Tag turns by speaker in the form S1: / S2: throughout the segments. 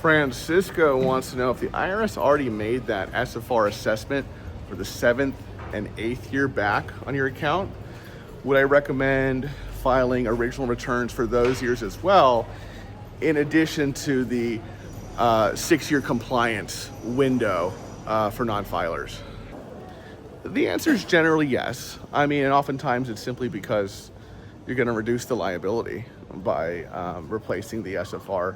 S1: Francisco wants to know if the IRS already made that SFR assessment for the 7th and 8th year back on your account. Would I recommend filing original returns for those years as well, in addition to the 6-year compliance window for non-filers? The answer is generally yes. I mean, and oftentimes it's simply because you're going to reduce the liability by replacing the SFR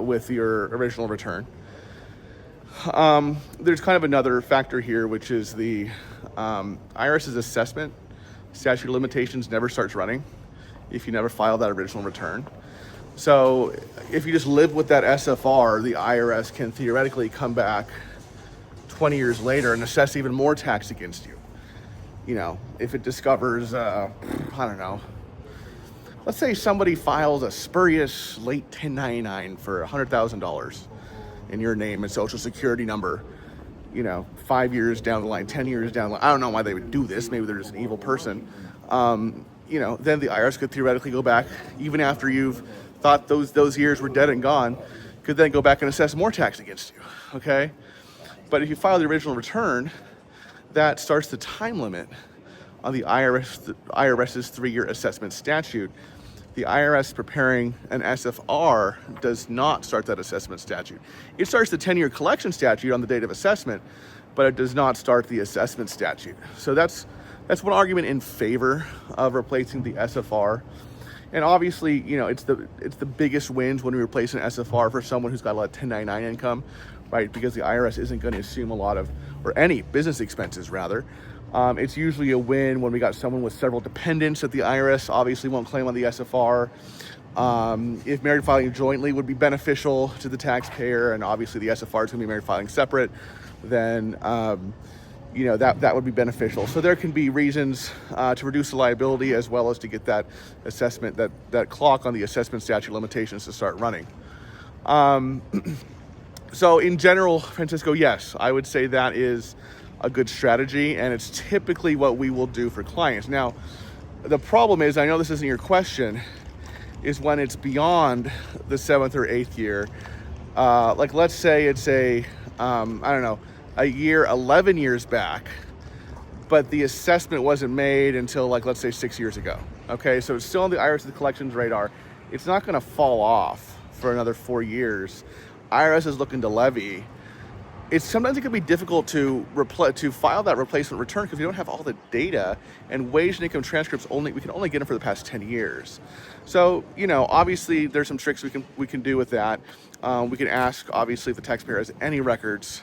S1: with your original return. There's kind of another factor here, which is the IRS's assessment statute of limitations never starts running if you never file that original return. So if you just live with that SFR, the IRS can theoretically come back 20 years later and assess even more tax against you. You know, if it discovers, I don't know, let's say somebody files a spurious late 1099 for $100,000 in your name and social security number, you know, 5 years down the line, 10 years down the line. I don't know why they would do this. Maybe they're just an evil person. You know, then the IRS could theoretically go back, even after you've thought those years were dead and gone, could then go back and assess more tax against you, okay? But if you file the original return, that starts the time limit on the IRS's 3-year assessment statute. The IRS preparing an SFR does not start that assessment statute. It starts the 10-year collection statute on the date of assessment, but it does not start the assessment statute. So that's one argument in favor of replacing the SFR. And obviously, you know, it's the biggest wins when we replace an SFR for someone who's got a lot of 1099 income, right? Because the IRS isn't going to assume a lot of, or any business expenses rather. It's usually a win when we got someone with several dependents that the IRS obviously won't claim on the SFR. If married filing jointly would be beneficial to the taxpayer, and obviously the SFR is going to be married filing separate, then you know, that would be beneficial. So there can be reasons to reduce the liability as well as to get that assessment, that clock on the assessment statute of limitations to start running. So in general, Francisco, yes, I would say that is a good strategy, and it's typically what we will do for clients. Now, the problem is, I know this isn't your question, is when it's beyond the 7th or 8th year. Like let's say it's a year 11 years back, but the assessment wasn't made until, like, let's say 6 years ago. Okay, so it's still on the IRS collections radar. It's not going to fall off for another 4 years. IRS is looking to levy. Sometimes it can be difficult to file that replacement return because we don't have all the data, and wage and income transcripts we can only get them for the past 10 years. So, you know, obviously there's some tricks we can do with that. We can ask, obviously, if the taxpayer has any records,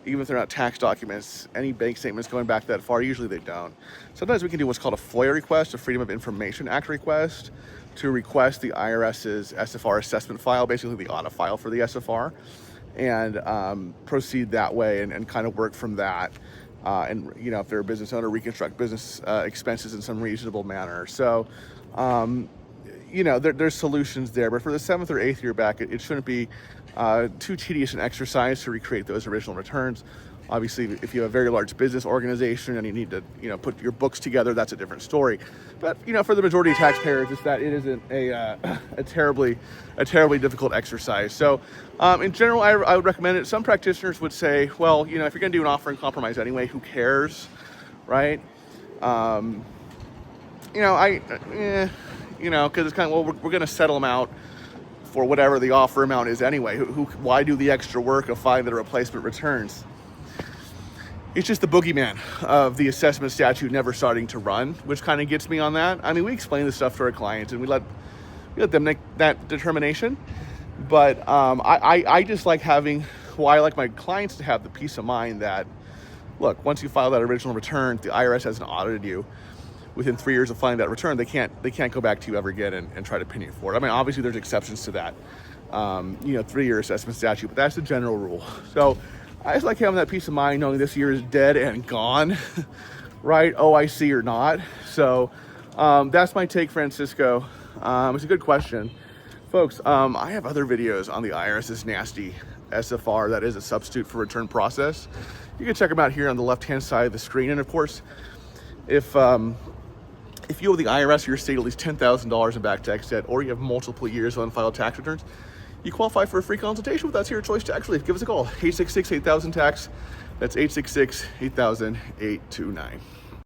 S1: even if they're not tax documents, any bank statements going back that far. Usually they don't. Sometimes we can do what's called a FOIA request, a Freedom of Information Act request, to request the IRS's SFR assessment file, basically the audit file for the SFR, and proceed that way and kind of work from that. And, you know, if they're a business owner, reconstruct business expenses in some reasonable manner. So, you know, there's solutions there. But for the 7th or 8th year back, it shouldn't be too tedious an exercise to recreate those original returns. Obviously, if you have a very large business organization and you need to, you know, put your books together, that's a different story. But, you know, for the majority of taxpayers, it's that it isn't a terribly difficult exercise. So, in general, I would recommend it. Some practitioners would say, well, you know, if you're going to do an offer in compromise anyway, who cares, right? You know, because it's kind of, well, we're going to settle them out for whatever the offer amount is anyway. Why do the extra work of filing the replacement returns? It's just the boogeyman of the assessment statute never starting to run, which kind of gets me on that. I mean, we explain this stuff to our clients and we let them make that determination. But I just like I like my clients to have the peace of mind that, look, once you file that original return, the IRS hasn't audited you within 3 years of filing that return. They can't go back to you ever again and try to pin you for it. I mean, obviously there's exceptions to that, 3-year assessment statute, but that's the general rule. So I just like having that peace of mind knowing this year is dead and gone, right? OIC or not. So that's my take, Francisco. It's a good question. Folks, I have other videos on the IRS's nasty SFR that is a substitute for return process. You can check them out here on the left-hand side of the screen. And of course, if you owe the IRS or your state at least $10,000 in back tax debt, or you have multiple years of unfiled tax returns, you qualify for a free consultation with us here at Choice Tax Relief. Give us a call, 866-8000-TAX. That's 866-8000-829.